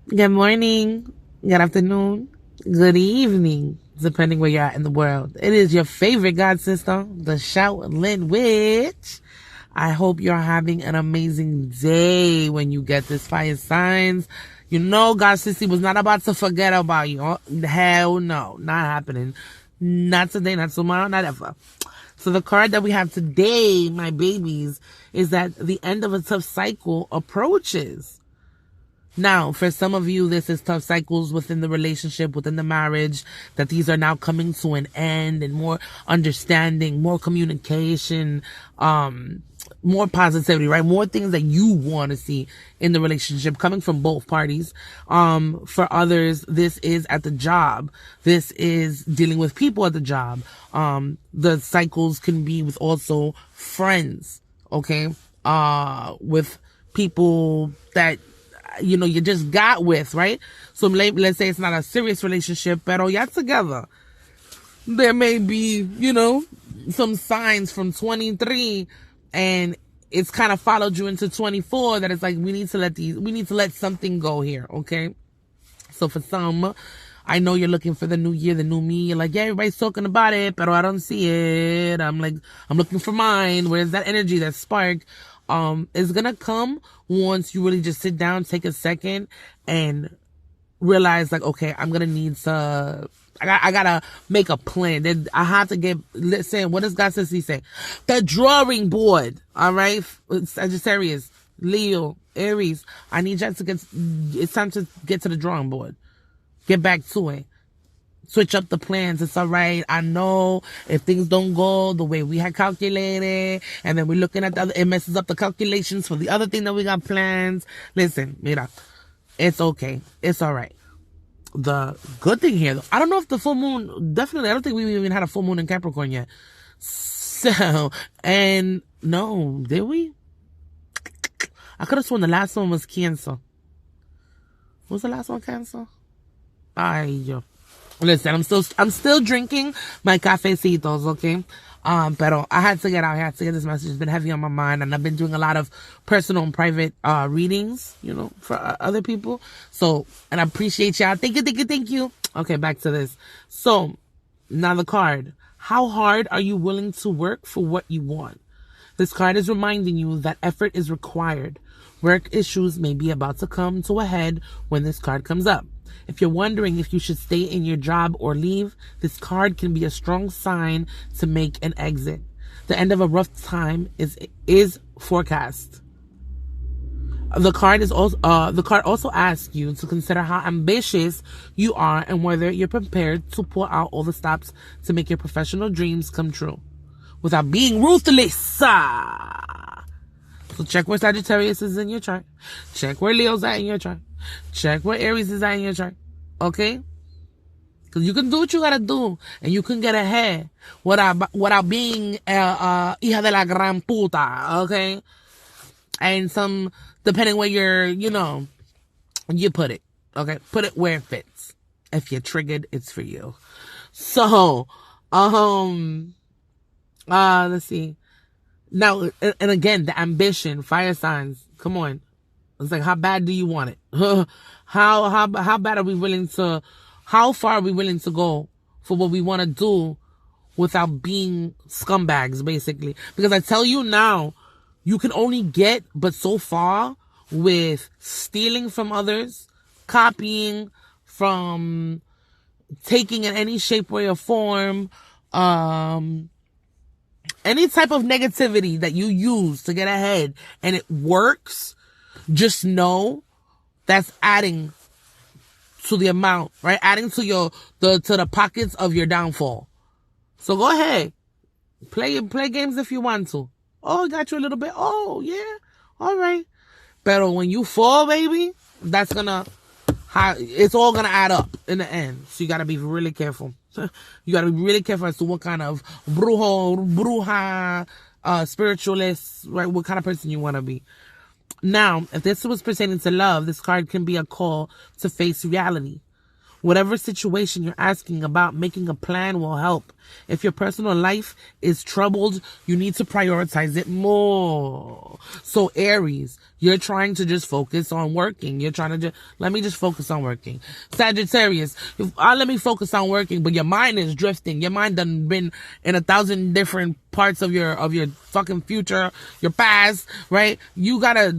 Good morning, good afternoon, good evening, depending where you're at in the world. It is your favorite God sister, the Shoutling Witch. I hope you're having an amazing day when you get this fire signs. You know, God Sissy was not about to forget about you. Oh, hell no, not happening. Not today, not tomorrow, not ever. So the card that we have today, my babies, is that the end of a tough cycle approaches. Now, for some of you, this is tough cycles within the relationship, within the marriage, that these are now coming to an end and more understanding, more communication, more positivity, right? More things that you want to see in the relationship coming from both parties. For others, this is at the job. This is dealing with people at the job. The cycles can be with also friends, okay? With people that you just got with, right? So let's say it's not a serious relationship, pero ya together. There may be, some signs from 23 and it's kind of followed you into 24 that it's like, we need to let something go here, okay? So for some, I know you're looking for the new year, the new me. You're like, yeah, everybody's talking about it, but I don't see it. I'm looking for mine. Where's that energy, that spark? Is gonna come once you really just sit down, take a second, and realize like, okay, I'm gonna need to. I gotta make a plan. Then I have to listen. What does God Sissy say? The drawing board. All right, Sagittarius, Leo, Aries. I need you to it's time to get to the drawing board. Get back to it. Switch up the plans. It's all right. I know if things don't go the way we had calculated, and then we're looking at it messes up the calculations for the other thing that we got planned. Listen, mira, it's okay. It's all right. The good thing here, though, I don't know if the full moon, definitely, I don't think we even had a full moon in Capricorn yet. So, and no, did we? I could have sworn the last one was Cancer. What was the last one, Cancer? Ay, yo. Listen, I'm still drinking my cafecitos, okay? Pero I had to get out here, I had to get this message. It's been heavy on my mind, and I've been doing a lot of personal and private, readings, for other people. So, and I appreciate y'all. Thank you. Okay, back to this. So, now the card. How hard are you willing to work for what you want? This card is reminding you that effort is required. Work issues may be about to come to a head when this card comes up. If you're wondering if you should stay in your job or leave, this card can be a strong sign to make an exit. The end of a rough time is forecast. The card also asks you to consider how ambitious you are and whether you're prepared to pull out all the stops to make your professional dreams come true without being ruthless. So check where Sagittarius is in your chart. Check where Leo's at in your chart. Check where Aries is at in your chart. Okay? Because you can do what you gotta do. And you can get ahead without being hija de la gran puta. Okay? And depending where you put it. Okay? Put it where it fits. If you're triggered, it's for you. So, let's see. Now, and again, the ambition, fire signs. Come on. It's like, how bad do you want it? How bad are we willing to, how far are we willing to go for what we want to do without being scumbags, basically? Because I tell you now, you can only get but so far with stealing from others, copying from, taking in any shape, way, or form, any type of negativity that you use to get ahead and it works, just know that's adding to the amount, right? Adding to the pockets of your downfall. So go ahead. Play games if you want to. Oh, I got you a little bit. Oh, yeah. All right. But when you fall, baby, it's all gonna add up in the end. So you gotta be really careful. You gotta be really careful as to what kind of bruja, spiritualist, right? What kind of person you want to be. Now, if this was pertaining to love, this card can be a call to face reality. Whatever situation you're asking about, making a plan will help. If your personal life is troubled, you need to prioritize it more. So Aries, you're trying to just focus on working. You're trying to just, let me just focus on working. Sagittarius, let me focus on working, but your mind is drifting. Your mind done been in 1,000 different parts of your fucking future, your past, right? You gotta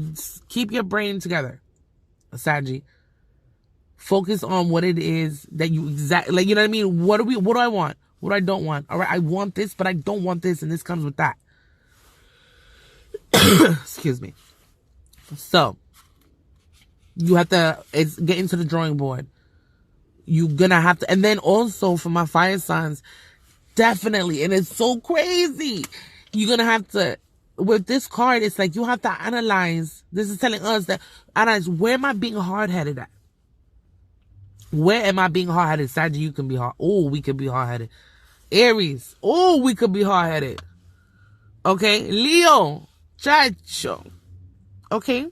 keep your brain together, Saggy. Focus on what it is that you exactly, like, you know what I mean? What do I want? What I don't want? All right, I want this, but I don't want this, and this comes with that. Excuse me. So, you have to, it's get into the drawing board. You're gonna have to, and then also for my fire signs, definitely, and it's so crazy. You're gonna have to, with this card, it's like you have to analyze. This is telling us that, analyze, where am I being hard-headed at? Where am I being hard-headed? Saggy, you can be hard. Oh, we could be hard-headed. Aries. Oh, we could be hard-headed. Okay? Leo. Chacho. Okay?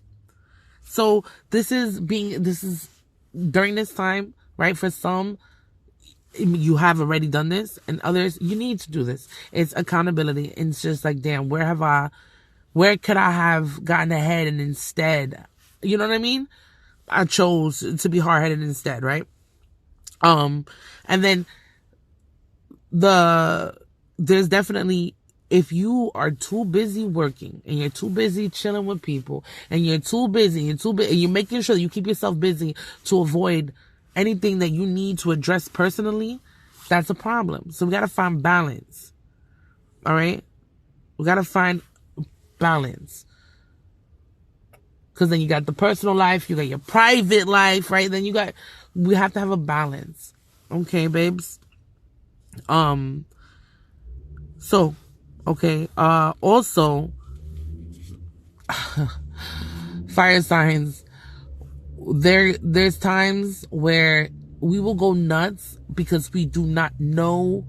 So, this is during this time, right? For some, you have already done this, and others, you need to do this. It's accountability. It's just like, damn, where could I have gotten ahead and instead, you know what I mean? I chose to be hard-headed instead, right? And then there's definitely, if you are too busy working and you're too busy chilling with people and you're too busy and you're making sure that you keep yourself busy to avoid anything that you need to address personally, that's a problem. So we got to find balance. All right? We got to find balance. Because then you got the personal life, you got your private life, right? Then we have to have a balance. Okay, babes? So, okay, also, fire signs, there's times where we will go nuts because we do not know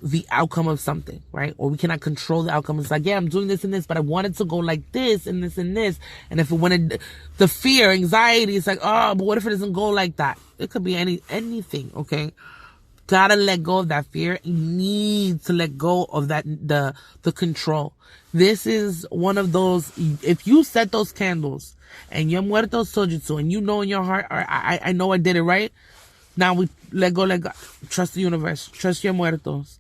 the outcome of something, right? Or we cannot control the outcome. It's like, yeah, I'm doing this and this, but I want it to go like this and this and this. And if it wanted, the fear, anxiety, it's like, oh, but what if it doesn't go like that? It could be anything, okay? Gotta let go of that fear. You need to let go of that, the control. This is one of those, if you set those candles and your muertos told you to, and you know in your heart, I know I did it right. Now we let go. Trust the universe. Trust your muertos.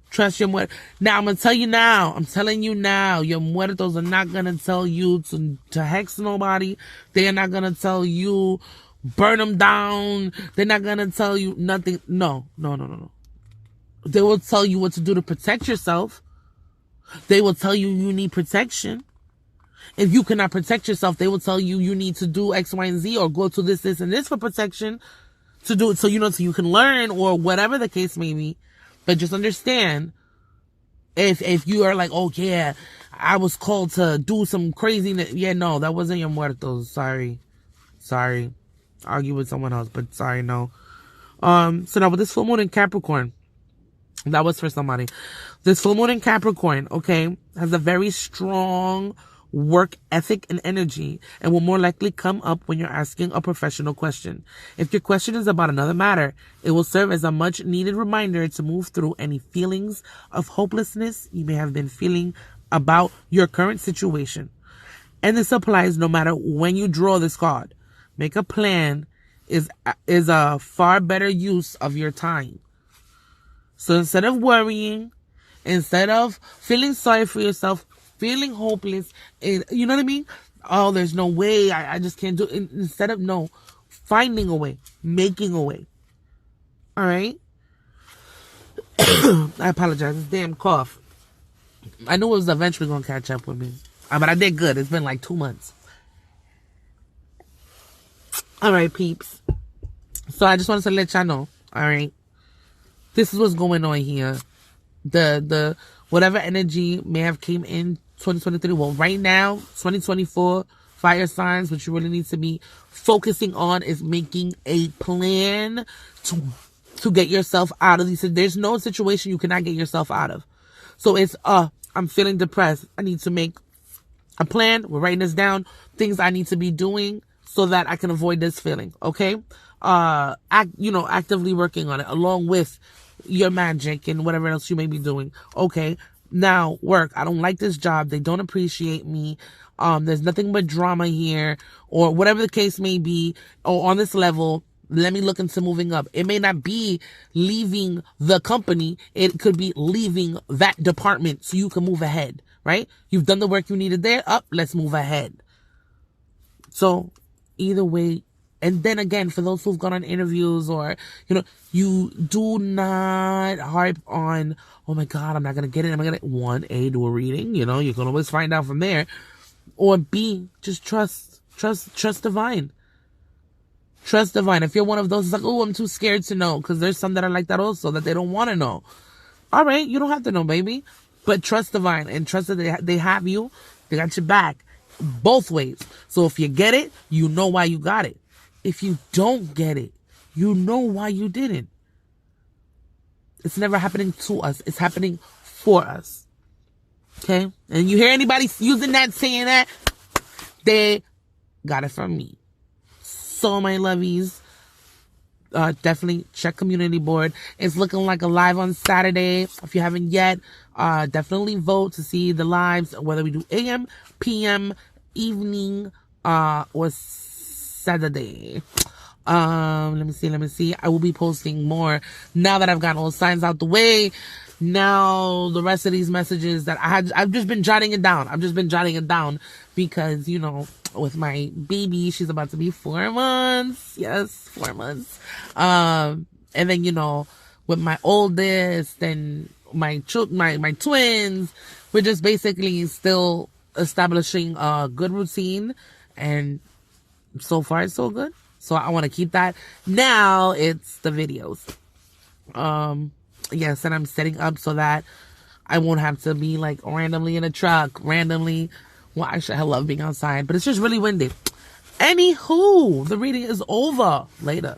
Trust your muertos. Now, I'm telling you now, your muertos are not going to tell you to hex nobody. They are not going to tell you, burn them down. They're not going to tell you nothing. No. They will tell you what to do to protect yourself. They will tell you you need protection. If you cannot protect yourself, they will tell you you need to do X, Y, and Z, or go to this, and this for protection, to do it so you can learn, or whatever the case may be. But just understand, if you are like, oh yeah, I was called to do some craziness. Yeah, no, that wasn't your muertos. Sorry. Argue with someone else, but sorry, no. So now with this full moon in Capricorn, that was for somebody. This full moon in Capricorn, okay, has a very strong work ethic and energy, and will more likely come up when you're asking a professional question. If your question is about another matter, it will serve as a much needed reminder to move through any feelings of hopelessness you may have been feeling about your current situation. And this applies no matter when you draw this card. Make a plan is a far better use of your time. So instead of worrying, instead of feeling sorry for yourself, feeling hopeless, you know what I mean? Oh, there's no way, I just can't do it. Instead of, no, finding a way, making a way. All right? I apologize. This damn cough. I knew it was eventually going to catch up with me. But I did good. It's been like 2 months. All right, peeps. So I just wanted to let y'all know. All right? This is what's going on here. The whatever energy may have came in 2023. Well, right now, 2024, fire signs, what you really need to be focusing on is making a plan to get yourself out of these. There's no situation you cannot get yourself out of. So it's, I'm feeling depressed. I need to make a plan. We're writing this down. Things I need to be doing. so that I can avoid this feeling. Okay. Actively working on it along with your magic and whatever else you may be doing. Okay. Now work. I don't like this job. They don't appreciate me. There's nothing but drama here, or whatever the case may be, or on this level. Let me look into moving up. It may not be leaving the company. It could be leaving that department so you can move ahead, right? You've done the work you needed there. Up, let's move ahead. So either way, and then again, for those who've gone on interviews, or, you do not harp on, oh my God, I'm not going to get it. I'm going to get 1A, do a reading. You can always find out from there. Or B, just trust divine. Trust divine. If you're one of those, it's like, oh, I'm too scared to know. Because there's some that are like that also, that they don't want to know. All right, you don't have to know, baby. But trust divine, and trust that they have you. They got your back both ways. So if you get it, you know why you got it. If you don't get it, you know why you didn't. It's never happening to us. It's happening for us. Okay? And you hear anybody using that, saying that, they got it from me. So, my lovies, definitely check community board. It's looking like a live on Saturday. If you haven't yet, definitely vote to see the lives, whether we do AM, PM, evening, or Saturday. Let me see. I will be posting more now that I've gotten all the signs out the way. Now, the rest of these messages that I've just been jotting it down. Because, with my baby, she's about to be 4 months. Yes, 4 months. And then, with my oldest and my twins, we're just basically still establishing a good routine, and so far so good. So I want to keep that. Now it's the videos. Yes, and I'm setting up so that I won't have to be like randomly in a truck, well, actually, I love being outside, but it's just really windy. Anywho, the reading is over. Later.